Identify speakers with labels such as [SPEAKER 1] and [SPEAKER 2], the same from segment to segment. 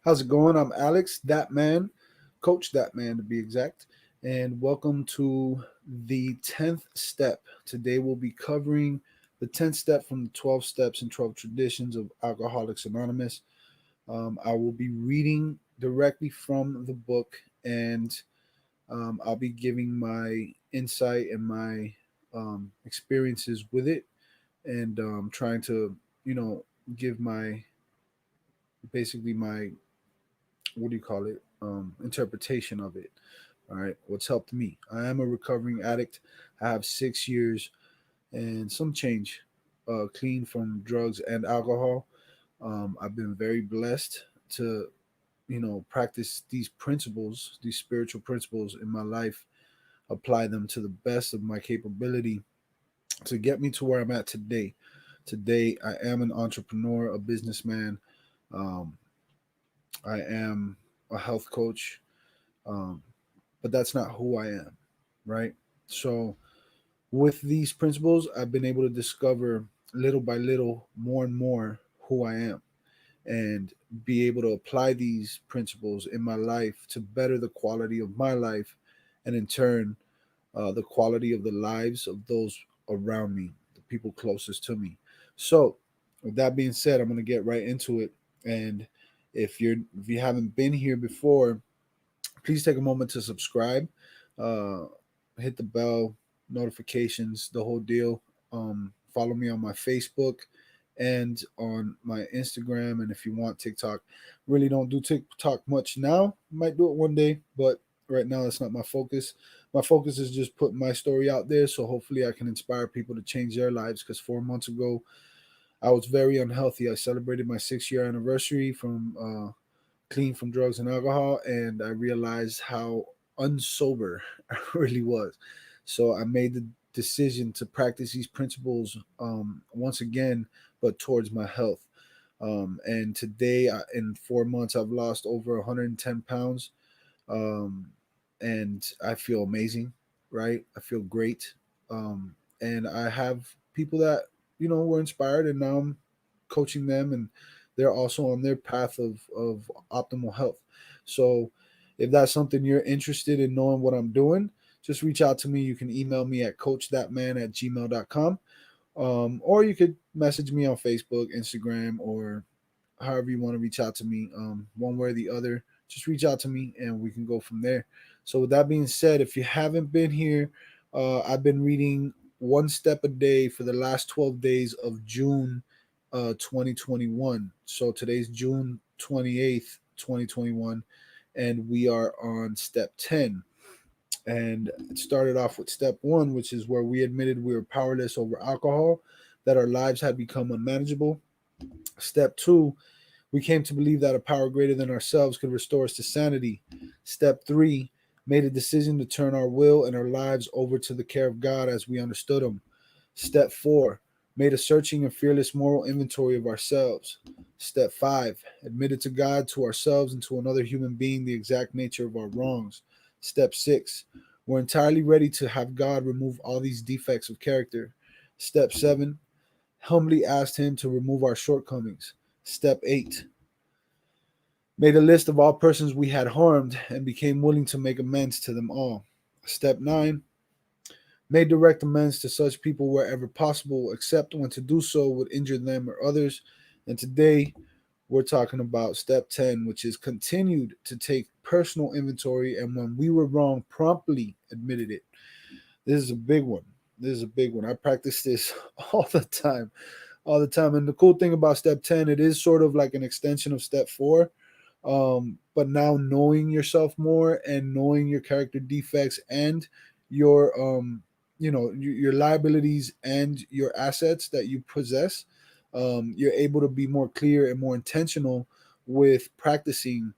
[SPEAKER 1] How's it going? I'm Alex, ThatMan, Coach ThatMan to be exact, and welcome to the 10th step. Today we'll be covering the 10th step from the 12 steps and 12 traditions of Alcoholics Anonymous. I will be reading directly from the book, and I'll be giving my insight and my experiences with it, and trying to, you know, give my basically my what do you call it interpretation of it. All right, what's helped me? I am a recovering addict. I have 6 years and some change clean from drugs and alcohol. I've been very blessed to practice these principles, these spiritual principles in my life, apply them to the best of my capability to get me to where I'm at today. Today I am an entrepreneur, a businessman. um, I am a health coach, um, but that's not who I am, right? So, with these principles, I've been able to discover little by little more and more who I am and be able to apply these principles in my life to better the quality of my life and, in turn, the quality of the lives of those around me, the people closest to me. So, with that being said, I'm going to get right into it. And if you haven't been here before, please take a moment to subscribe, uh, hit the bell, notifications, the whole deal. Follow me on my Facebook and on my Instagram, and if you want TikTok. Really don't do TikTok much now. Might do it one day, but right now that's not my focus. My focus is just putting my story out there, so hopefully I can inspire people to change their lives. Because 4 months ago, I was very unhealthy. I celebrated my 6 year anniversary from clean from drugs and alcohol, and I realized how unsober I really was. So I made the decision to practice these principles once again, but towards my health. And today, in 4 months, I've lost over 110 pounds, um, and I feel amazing, right? I feel great. And I have people that, were inspired, and now I'm coaching them, and they're also on their path of optimal health. So if that's something you're interested in knowing what I'm doing, just reach out to me. You can email me at coachthatman@gmail.com. Or you could message me on Facebook, Instagram, or however you want to reach out to me, one way or the other. Just reach out to me and we can go from there. So, with that being said, if you haven't been here, I've been reading one step a day for the last 12 days of June 2021. So, today's June 28th, 2021, and we are on step 10. And it started off with step one, which is where we admitted we were powerless over alcohol, that our lives had become unmanageable. Step two, we came to believe that a power greater than ourselves could restore us to sanity. Step three, made a decision to turn our will and our lives over to the care of God as we understood Him. Step four, made a searching and fearless moral inventory of ourselves. Step five, admitted to God, to ourselves, and to another human being the exact nature of our wrongs. Step six, we're entirely ready to have God remove all these defects of character. Step seven, humbly asked Him to remove our shortcomings. Step 8, made a list of all persons we had harmed and became willing to make amends to them all. Step 9, made direct amends to such people wherever possible, except when to do so would injure them or others. And today, we're talking about step 10, which is continued to take personal inventory, and when we were wrong, promptly admitted it. This is a big one. This is a big one. I practice this all the time, all the time. And the cool thing about step 10, it is sort of like an extension of step 4. But now knowing yourself more and knowing your character defects and your your liabilities and your assets that you possess, you're able to be more clear and more intentional with practicing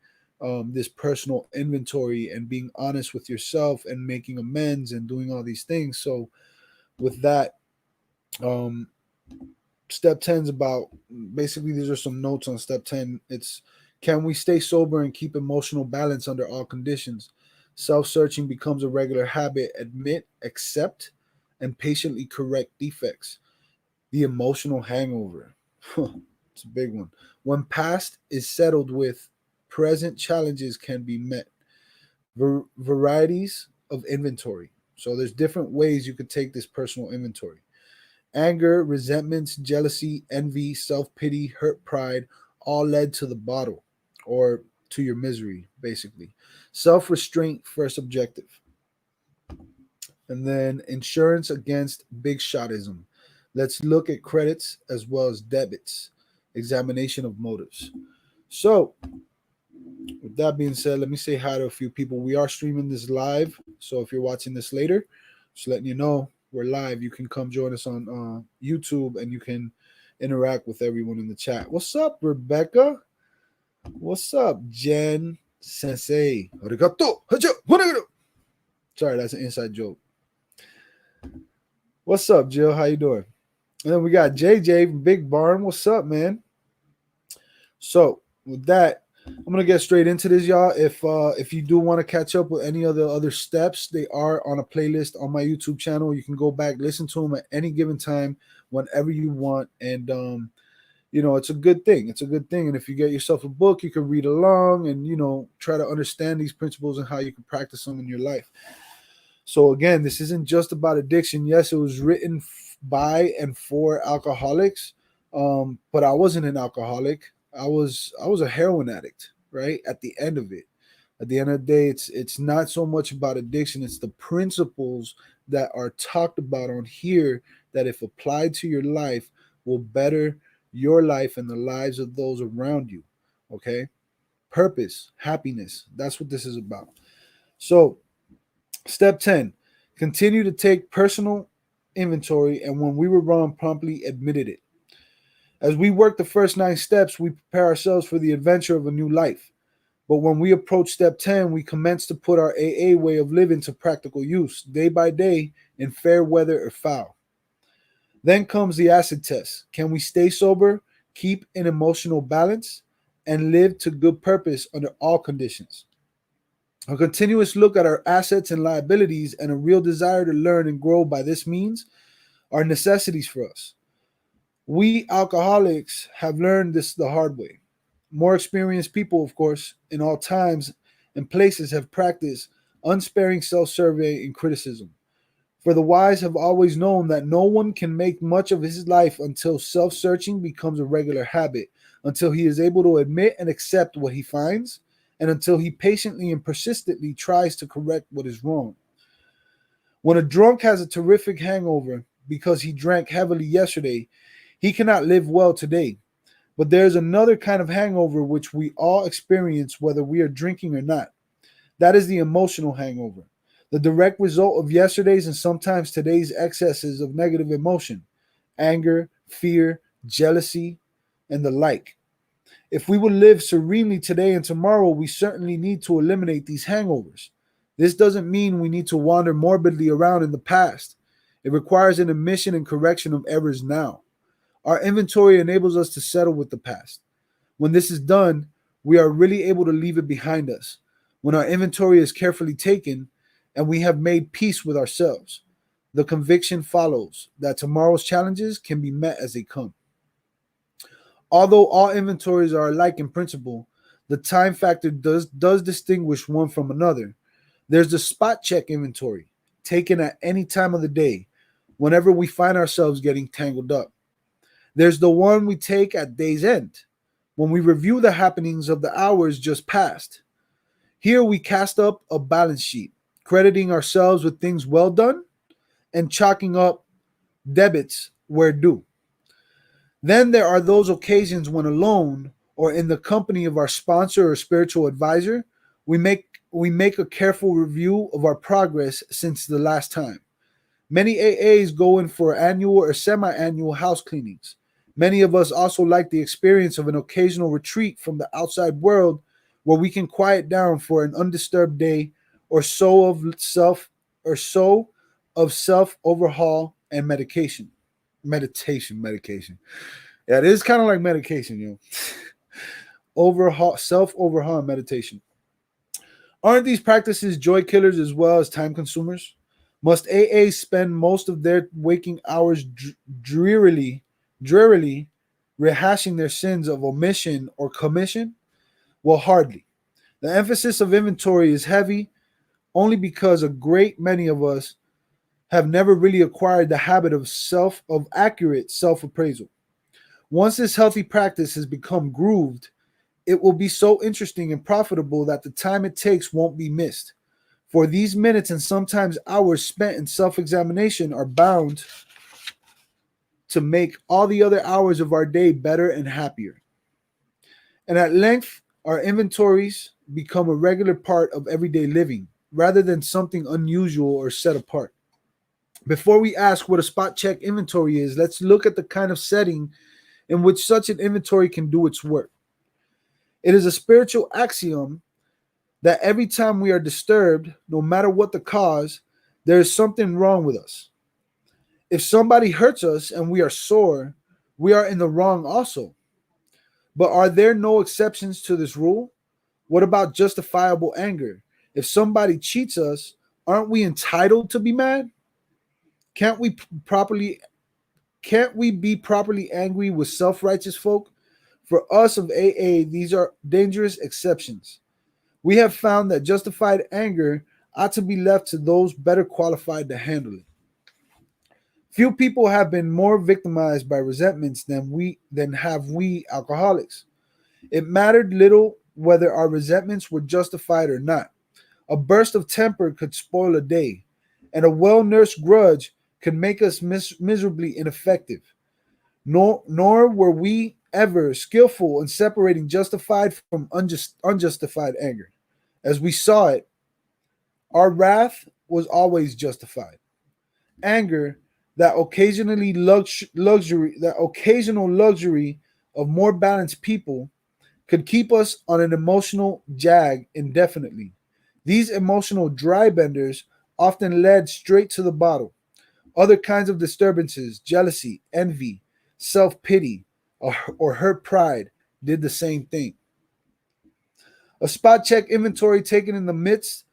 [SPEAKER 1] this personal inventory and being honest with yourself and making amends and doing all these things. So with that, um, step 10 is about, basically these are some notes on step 10. It's, can we stay sober and keep emotional balance under all conditions? Self-searching becomes a regular habit. Admit, accept, and patiently correct defects. The emotional hangover. It's a big one. When past is settled with, present challenges can be met. Varieties of inventory. So there's different ways you could take this personal inventory. Anger, resentments, jealousy, envy, self pity, hurt, pride all led to the bottle or to your misery, basically. Self restraint, first objective. And then insurance against big-shot-ism. Let's look at credits as well as debits. Examination of motives. So, with that being said, let me say hi to a few people. We are streaming this live, so if you're watching this later, just letting you know we're live. You can come join us on YouTube, and you can interact with everyone in the chat. What's up, Rebecca? What's up, Jen Sensei? Arigato. Sorry, that's an inside joke. What's up, Jill? How you doing? And then we got JJ from Big Barn. What's up, man? So with that, I'm gonna get straight into this, y'all. If you do want to catch up with any of the other steps, they are on a playlist on my YouTube channel. You can go back, listen to them at any given time, whenever you want, and it's a good thing. It's a good thing. And if you get yourself a book, you can read along and try to understand these principles and how you can practice them in your life. So again, this isn't just about addiction. Yes, it was written by and for alcoholics, but I wasn't an alcoholic. I was a heroin addict, right? At the end of it. At the end of the day, it's not so much about addiction. It's the principles that are talked about on here that, if applied to your life, will better your life and the lives of those around you. Okay? Purpose, happiness. That's what this is about. So, step 10, continue to take personal inventory, and when we were wrong, promptly admitted it. As we work the first 9 steps, we prepare ourselves for the adventure of a new life. But when we approach step 10, we commence to put our AA way of living to practical use, day by day, in fair weather or foul. Then comes the acid test. Can we stay sober, keep an emotional balance, and live to good purpose under all conditions? A continuous look at our assets and liabilities and a real desire to learn and grow by this means are necessities for us. We alcoholics have learned this the hard way. More experienced people, of course, in all times and places have practiced unsparing self-survey and criticism. For the wise have always known that no one can make much of his life until self-searching becomes a regular habit, until he is able to admit and accept what he finds, and until he patiently and persistently tries to correct what is wrong. When a drunk has a terrific hangover because he drank heavily yesterday, he cannot live well today. But there is another kind of hangover which we all experience whether we are drinking or not. That is the emotional hangover, the direct result of yesterday's and sometimes today's excesses of negative emotion, anger, fear, jealousy, and the like. If we will live serenely today and tomorrow, we certainly need to eliminate these hangovers. This doesn't mean we need to wander morbidly around in the past. It requires an admission and correction of errors now. Our inventory enables us to settle with the past. When this is done, we are really able to leave it behind us. When our inventory is carefully taken and we have made peace with ourselves, the conviction follows that tomorrow's challenges can be met as they come. Although all inventories are alike in principle, the time factor does distinguish one from another. There's the spot check inventory, taken at any time of the day, whenever we find ourselves getting tangled up. There's the one we take at day's end, when we review the happenings of the hours just past. Here we cast up a balance sheet, crediting ourselves with things well done and chalking up debits where due. Then there are those occasions when alone or in the company of our sponsor or spiritual advisor, we make a careful review of our progress since the last time. Many AAs go in for annual or semi-annual house cleanings. Many of us also like the experience of an occasional retreat from the outside world where we can quiet down for an undisturbed day or so of self overhaul and medication. Medication. Yeah, it is kind of like medication, self-overhaul and meditation. Aren't these practices joy killers as well as time consumers? Must AA spend most of their waking hours drearily rehashing their sins of omission or commission? Well, hardly. The emphasis of inventory is heavy only because a great many of us have never really acquired the habit of accurate self-appraisal. Once this healthy practice has become grooved, it will be so interesting and profitable that the time it takes won't be missed. For these minutes and sometimes hours spent in self-examination are bound to make all the other hours of our day better and happier. And at length, our inventories become a regular part of everyday living rather than something unusual or set apart. Before we ask what a spot check inventory is, let's look at the kind of setting in which such an inventory can do its work. It is a spiritual axiom that every time we are disturbed, no matter what the cause, there is something wrong with us. If somebody hurts us and we are sore, we are in the wrong also. But are there no exceptions to this rule? What about justifiable anger? If somebody cheats us, aren't we entitled to be mad? Can't we properly can't we be properly angry with self-righteous folk? For us of AA, these are dangerous exceptions. We have found that justified anger ought to be left to those better qualified to handle it. Few people have been more victimized by resentments than have we alcoholics. It mattered little whether our resentments were justified or not. A burst of temper could spoil a day, and a well-nursed grudge could make us miserably ineffective. Nor were we ever skillful in separating justified from unjustified anger. As we saw it, our wrath was always justified. Anger, that occasional luxury of more balanced people, could keep us on an emotional jag indefinitely. These emotional dry benders often led straight to the bottle. Other kinds of disturbances, jealousy, envy, self pity, or hurt pride, did the same thing. A spot check inventory taken in the midst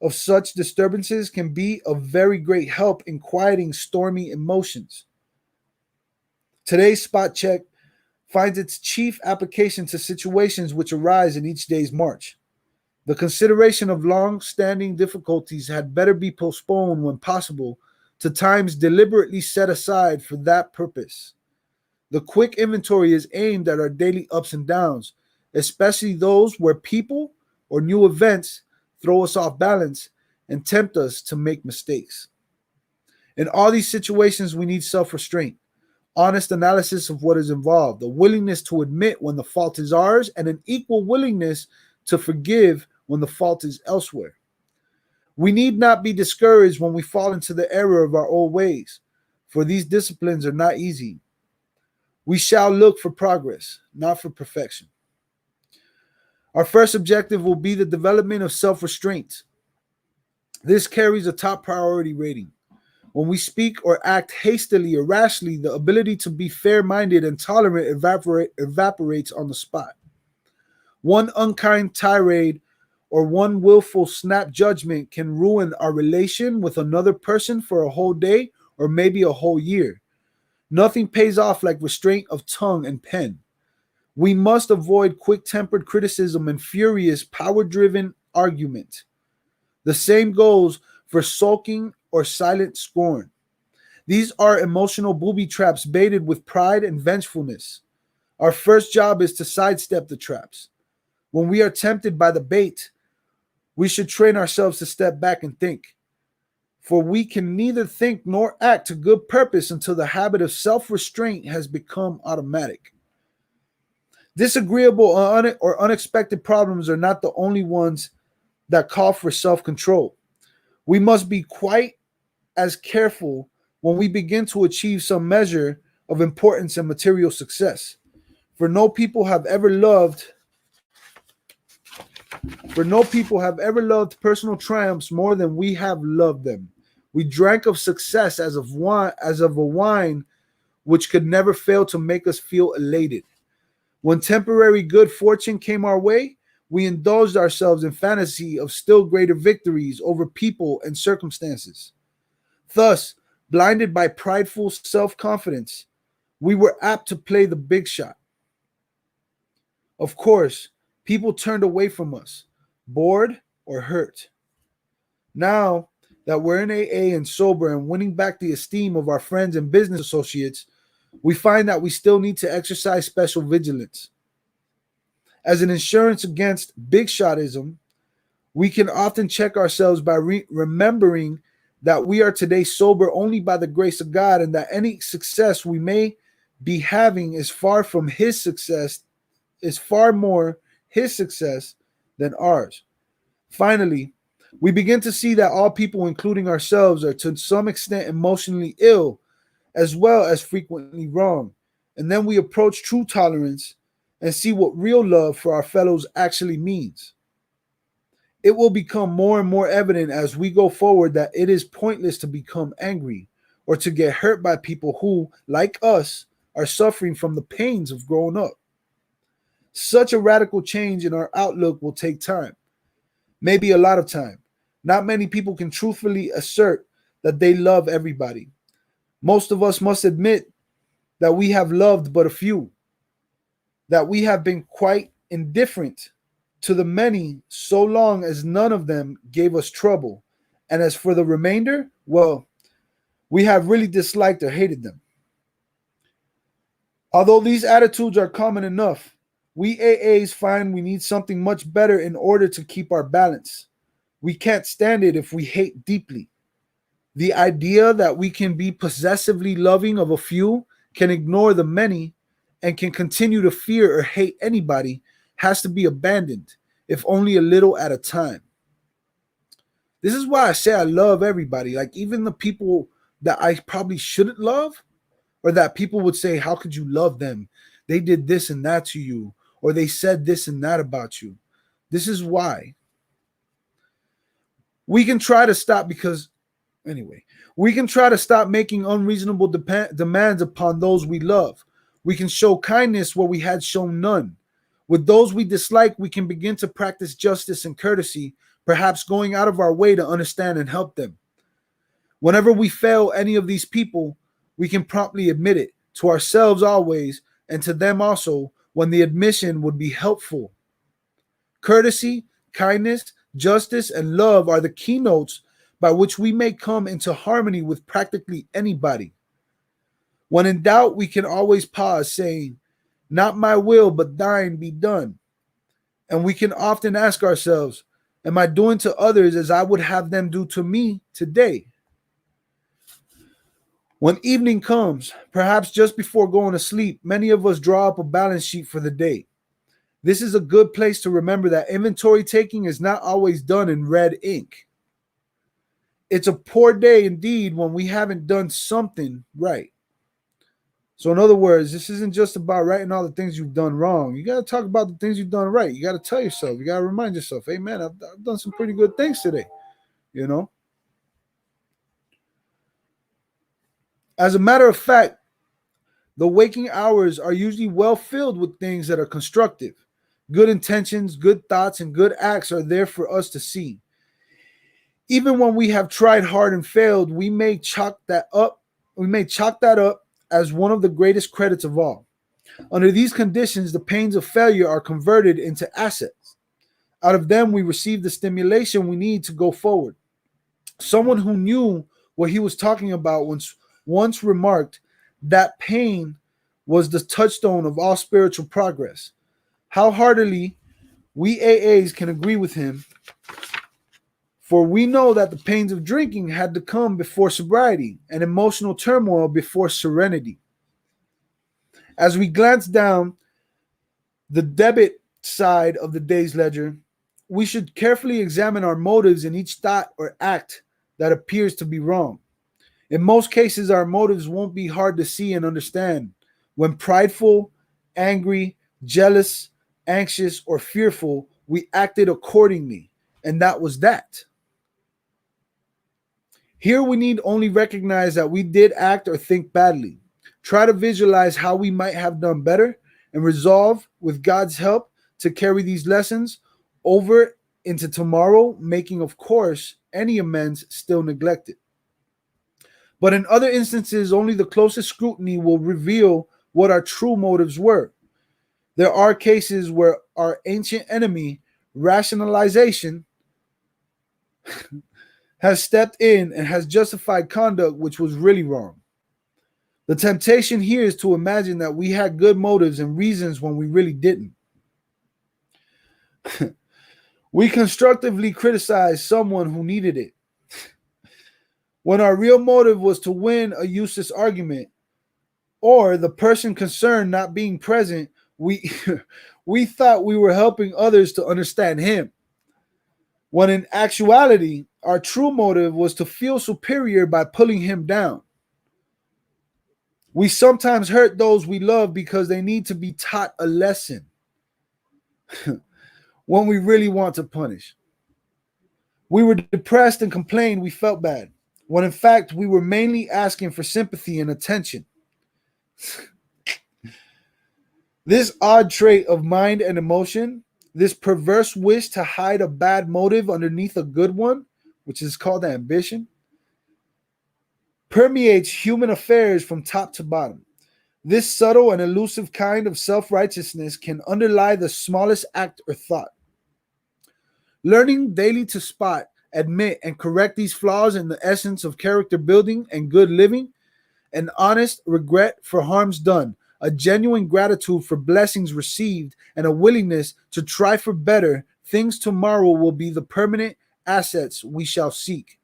[SPEAKER 1] of such disturbances can be of very great help in quieting stormy emotions. Today's spot check finds its chief application to situations which arise in each day's march. The consideration of long standing difficulties had better be postponed when possible to times deliberately set aside for that purpose. The quick inventory is aimed at our daily ups and downs, especially those where people or new events throw us off balance and tempt us to make mistakes. In all these situations, we need self restraint, honest analysis of what is involved, a willingness to admit when the fault is ours, and an equal willingness to forgive when the fault is elsewhere. We need not be discouraged when we fall into the error of our old ways, for these disciplines are not easy. We shall look for progress, not for perfection. Our first objective will be the development of self restraint. This carries a top priority rating. When we speak or act hastily or rashly, the ability to be fair minded and tolerant evaporates on the spot. One unkind tirade or one willful snap judgment can ruin our relation with another person for a whole day or maybe a whole year. Nothing pays off like restraint of tongue and pen. We must avoid quick-tempered criticism and furious, power-driven argument. The same goes for sulking or silent scorn. These are emotional booby traps baited with pride and vengefulness. Our first job is to sidestep the traps. When we are tempted by the bait, we should train ourselves to step back and think. For we can neither think nor act to good purpose until the habit of self-restraint has become automatic. Disagreeable or unexpected problems are not the only ones that call for self-control. We must be quite as careful when we begin to achieve some measure of importance and material success. For no people have ever loved personal triumphs more than we have loved them. We drank of success as of a wine which could never fail to make us feel elated. When temporary good fortune came our way, we indulged ourselves in fantasy of still greater victories over people and circumstances. Thus, blinded by prideful self-confidence, we were apt to play the big shot. Of course, People turned away from us, bored or hurt. Now that we're in AA and sober and winning back the esteem of our friends and business associates, we find that we still need to exercise special vigilance. As an insurance against big-shot-ism, we can often check ourselves by remembering that we are today sober only by the grace of God, and that any success we may be having is far more his success than ours. Finally, we begin to see that all people, including ourselves, are to some extent emotionally ill as well as frequently wrong. And then we approach true tolerance and see what real love for our fellows actually means. It will become more and more evident as we go forward that it is pointless to become angry or to get hurt by people who, like us, are suffering from the pains of growing up. Such a radical change in our outlook will take time, maybe a lot of time. Not many people can truthfully assert that they love everybody. Most of us must admit that we have loved but a few, that we have been quite indifferent to the many so long as none of them gave us trouble. And as for the remainder, well, we have really disliked or hated them. Although these attitudes are common enough, we AAs find we need something much better in order to keep our balance. We can't stand it if we hate deeply. The idea that we can be possessively loving of a few, can ignore the many, and can continue to fear or hate anybody has to be abandoned, if only a little at a time. This is why I say I love everybody, like even the people that I probably shouldn't love, or that people would say, how could you love them? They did this and that to you, or they said this and that about you. This is why. We can try to stop we can try to stop making unreasonable demands upon those we love. We can show kindness where we had shown none. With those we dislike, we can begin to practice justice and courtesy, perhaps going out of our way to understand and help them. Whenever we fail any of these people, we can promptly admit it, to ourselves always, and to them also, when the admission would be helpful. Courtesy, kindness, justice, and love are the keynotes by which we may come into harmony with practically anybody. When in doubt, we can always pause, saying, not my will, but thine be done. And we can often ask ourselves, am I doing to others as I would have them do to me today? When evening comes, perhaps just before going to sleep, many of us draw up a balance sheet for the day. This is a good place to remember that inventory taking is not always done in red ink. It's a poor day indeed when we haven't done something right. So in other words, this isn't just about writing all the things you've done wrong. You got to talk about the things you've done right. You got to tell yourself, you got to remind yourself, hey man, I've done some pretty good things today, you know? As a matter of fact, the waking hours are usually well filled with things that are constructive. Good intentions, good thoughts, and good acts are there for us to see. Even when we have tried hard and failed, we may chalk that up as one of the greatest credits of all. Under these conditions, the pains of failure are converted into assets. Out of them, we receive the stimulation we need to go forward. Someone who knew what he was talking about once remarked that pain was the touchstone of all spiritual progress. How heartily we AAs can agree with him, for we know that the pains of drinking had to come before sobriety and emotional turmoil before serenity. As we glance down the debit side of the day's ledger, we should carefully examine our motives in each thought or act that appears to be wrong. In most cases, our motives won't be hard to see and understand. When prideful, angry, jealous, anxious, or fearful, we acted accordingly, and that was that. Here we need only recognize that we did act or think badly. Try to visualize how we might have done better and resolve, with God's help, to carry these lessons over into tomorrow, making, of course, any amends still neglected. But in other instances, only the closest scrutiny will reveal what our true motives were. There are cases where our ancient enemy, rationalization, has stepped in and has justified conduct which was really wrong. The temptation here is to imagine that we had good motives and reasons when we really didn't. We constructively criticized someone who needed it, when our real motive was to win a useless argument, or the person concerned not being present, we we thought we were helping others to understand him, when in actuality our true motive was to feel superior by pulling him down. We sometimes hurt those we love because they need to be taught a lesson when we really want to punish. We were depressed and complained we felt bad, when in fact we were mainly asking for sympathy and attention. This odd trait of mind and emotion, this perverse wish to hide a bad motive underneath a good one, which is called ambition, permeates human affairs from top to bottom. This subtle and elusive kind of self-righteousness can underlie the smallest act or thought. Learning daily to spot, admit, and correct these flaws in the essence of character building and good living, an honest regret for harms done, a genuine gratitude for blessings received, and a willingness to try for better things tomorrow will be the permanent assets we shall seek.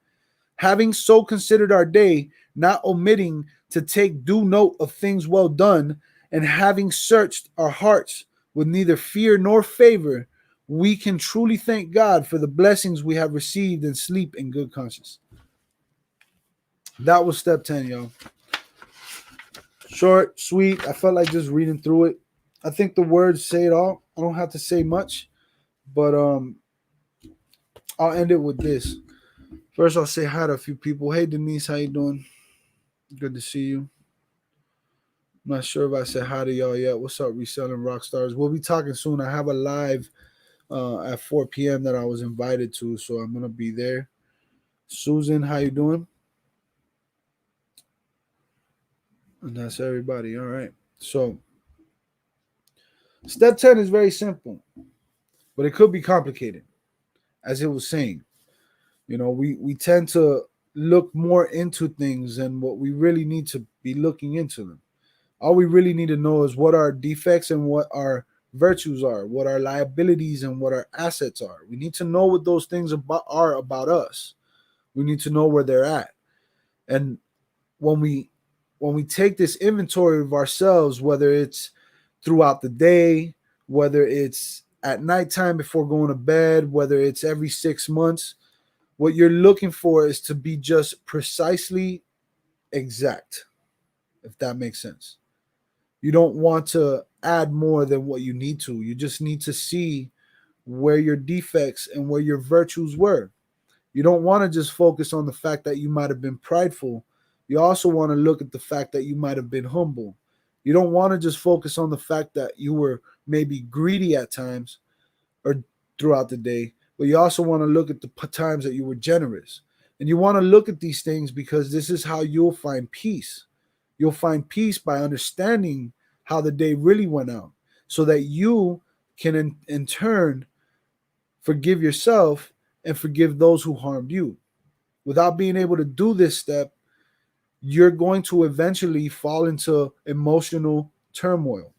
[SPEAKER 1] Having so considered our day, not omitting to take due note of things well done, and having searched our hearts with neither fear nor favor, we can truly thank God for the blessings we have received and sleep in good conscience. That was step 10, y'all. Short, sweet. I felt like just reading through it. I think the words say it all. I don't have to say much, but I'll end it with this. First, I'll say hi to a few people. Hey, Denise, how you doing? Good to see you. I'm not sure if I said hi to y'all yet. What's up, Reselling Rockstars? We'll be talking soon. I have a live at 4 p.m. that I was invited to, so I'm gonna be there. Susan, how you doing? And that's everybody. All right. So step 10 is very simple, but it could be complicated. As it was saying, we tend to look more into things than what we really need to be looking into them. All we really need to know is what our defects and what our virtues are, what our liabilities and what our assets are. We need to know what those things are about us. We need to know where they're at. And when we take this inventory of ourselves, whether it's throughout the day, whether it's at nighttime before going to bed, whether it's every 6 months, what you're looking for is to be just precisely exact, if that makes sense. You don't want to add more than what you need to. You just need to see where your defects and where your virtues were. You don't want to just focus on the fact that you might have been prideful. You also want to look at the fact that you might have been humble. You don't want to just focus on the fact that you were maybe greedy at times or throughout the day, but you also want to look at the times that you were generous. And you want to look at these things because this is how you'll find peace. You'll find peace by understanding how the day really went out so that you can in turn forgive yourself and forgive those who harmed you. Without being able to do this step, you're going to eventually fall into emotional turmoil.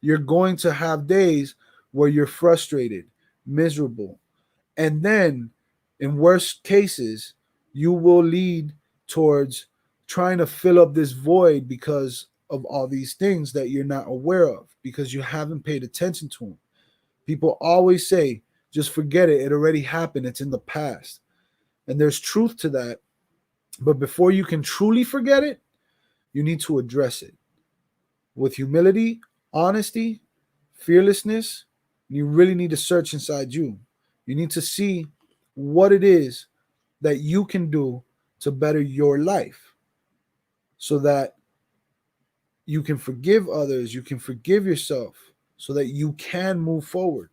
[SPEAKER 1] You're going to have days where you're frustrated, miserable, and then in worst cases, you will lead towards trying to fill up this void because of all these things that you're not aware of because you haven't paid attention to them. People always say, just forget it. It already happened. It's in the past. And there's truth to that. But before you can truly forget it, you need to address it with humility, honesty, fearlessness. You really need to search inside you. You need to see what it is that you can do to better your life so that you can forgive others, you can forgive yourself so that you can move forward.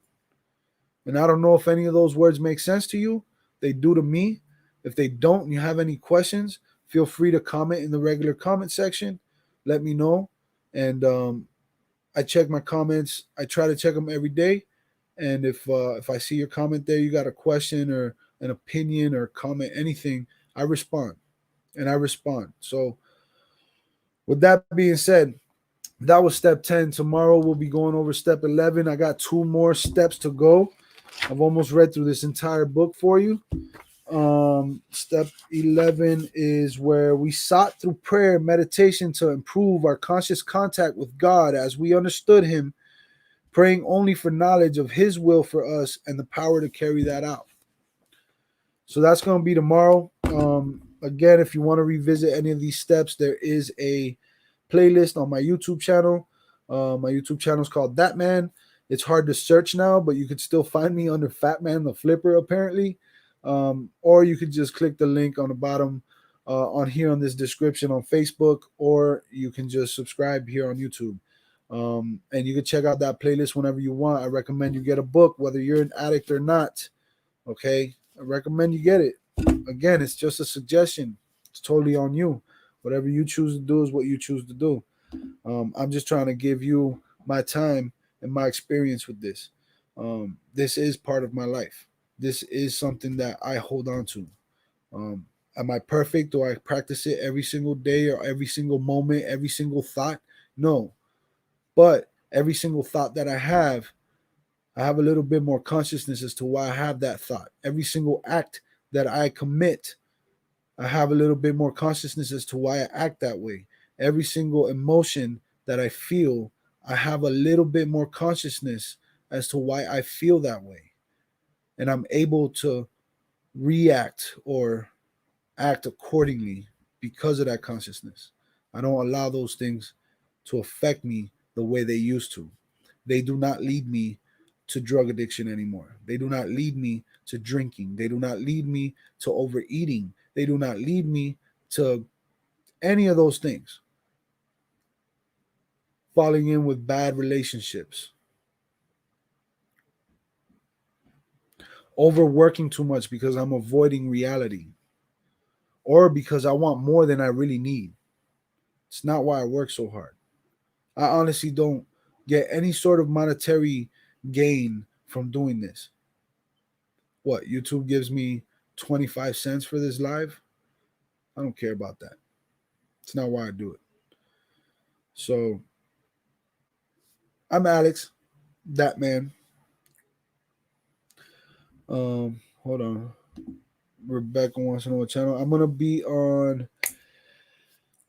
[SPEAKER 1] And I don't know if any of those words make sense to you. They do to me. If they don't and you have any questions, feel free to comment in the regular comment section. Let me know. And I check my comments. I try to check them every day. And if I see your comment there, you got a question or an opinion or comment, anything, I respond and I respond. So with that being said, that was step 10. Tomorrow we'll be going over step 11. I got two more steps to go. I've almost read through this entire book for you. Step 11 is where we sought through prayer and meditation to improve our conscious contact with God as we understood Him, praying only for knowledge of His will for us and the power to carry that out. So that's going to be tomorrow. Again, if you want to revisit any of these steps, there is a playlist on my YouTube channel. My YouTube channel is called ThatMan. It's hard to search now, but you could still find me under Fatman the Flipper, apparently. Or you could just click the link on the bottom on here on this description on Facebook, or you can just subscribe here on YouTube. And you can check out that playlist whenever you want. I recommend you get a book, whether you're an addict or not. Okay, I recommend you get it. Again, it's just a suggestion. It's totally on you. Whatever you choose to do is what you choose to do. I'm just trying to give you my time and my experience with this. This is part of my life. This is something that I hold on to. Am I perfect? Do I practice it every single day or every single moment, every single thought? No. But every single thought that I have a little bit more consciousness as to why I have that thought. Every single act that I commit, I have a little bit more consciousness as to why I act that way. Every single emotion that I feel, I have a little bit more consciousness as to why I feel that way. And I'm able to react or act accordingly because of that consciousness. I don't allow those things to affect me the way they used to. They do not lead me to drug addiction anymore. They do not lead me to drinking. They do not lead me to overeating. They do not lead me to any of those things. Falling in with bad relationships, overworking too much because I'm avoiding reality, or because I want more than I really need. It's not why I work so hard. I honestly don't get any sort of monetary gain from doing this. What, YouTube gives me 25 cents for this live? I don't care about that. It's not why I do it. So I'm Alex, that man. Hold on. Rebecca wants to know what channel. I'm gonna be on.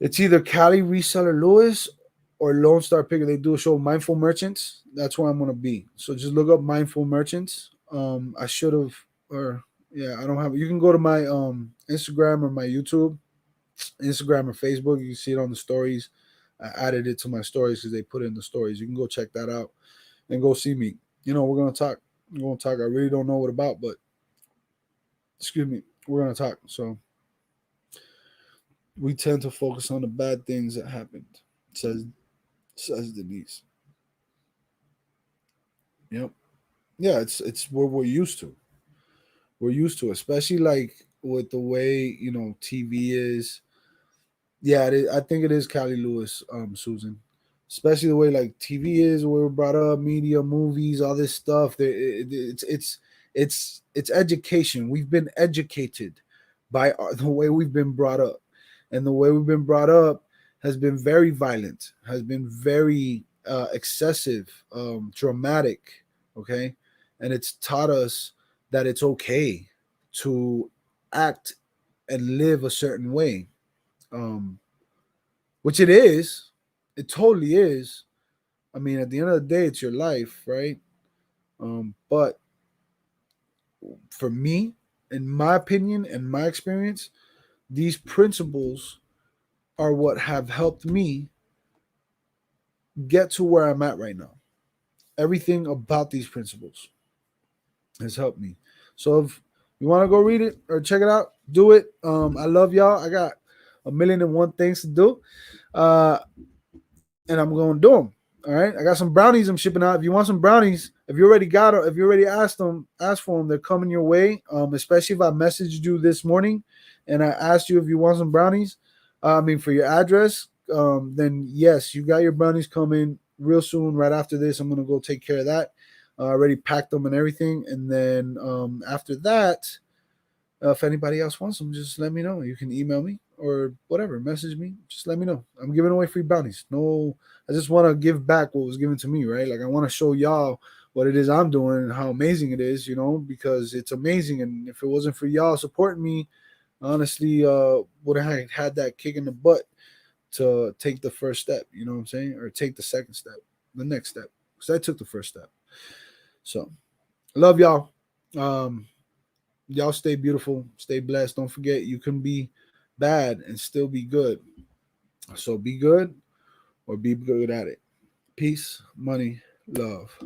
[SPEAKER 1] It's either Cali Reseller Lewis or Lone Star Picker. They do a show, Mindful Merchants. That's where I'm gonna be. So just look up Mindful Merchants. I should have, or yeah, I don't have. You can go to my Instagram or my YouTube, Instagram or Facebook. You can see it on the stories. I added it to my stories because they put it in the stories. You can go check that out and go see me. We're gonna talk. We're gonna talk. I really don't know what about, but excuse me, we're gonna talk. So we tend to focus on the bad things that happened, says Denise. Yep. Yeah, it's what we're used to. We're used to, especially like with the way TV is. Yeah, I think it is Cali Lewis, Susan. Especially the way like TV is, the way we're brought up, media, movies, all this stuff. It's education. We've been educated by the way we've been brought up, and the way we've been brought up has been very violent, has been very excessive, dramatic. Okay, and it's taught us that it's okay to act and live a certain way, um, which it is. It totally is. I mean, at the end of the day, it's your life, right? But for me, in my opinion and my experience, these principles are what have helped me get to where I'm at right now. Everything about these principles has helped me. So if you want to go read it or check it out, do it. I love y'all. I got a million and one things to do. And I'm going to do them. All right. I got some brownies I'm shipping out. If you want some brownies, if you already got them, if you already asked for them, they're coming your way. Especially if I messaged you this morning and I asked you if you want some brownies, for your address, then yes, you got your brownies coming real soon. Right after this, I'm going to go take care of that. I already packed them and everything. And then after that, if anybody else wants them, just let me know. You can email me or whatever, message me. Just let me know. I'm giving away free bounties. No, I just want to give back what was given to me, right? Like I want to show y'all what it is I'm doing and how amazing it is, because it's amazing. And if it wasn't for y'all supporting me, honestly, would have had that kick in the butt to take the first step. You know what I'm saying? Or take the second step, the next step. Because I took the first step. So love y'all. Um, y'all stay beautiful, stay blessed. Don't forget you can be bad and still be good. So be good or be good at it. Peace, money, love.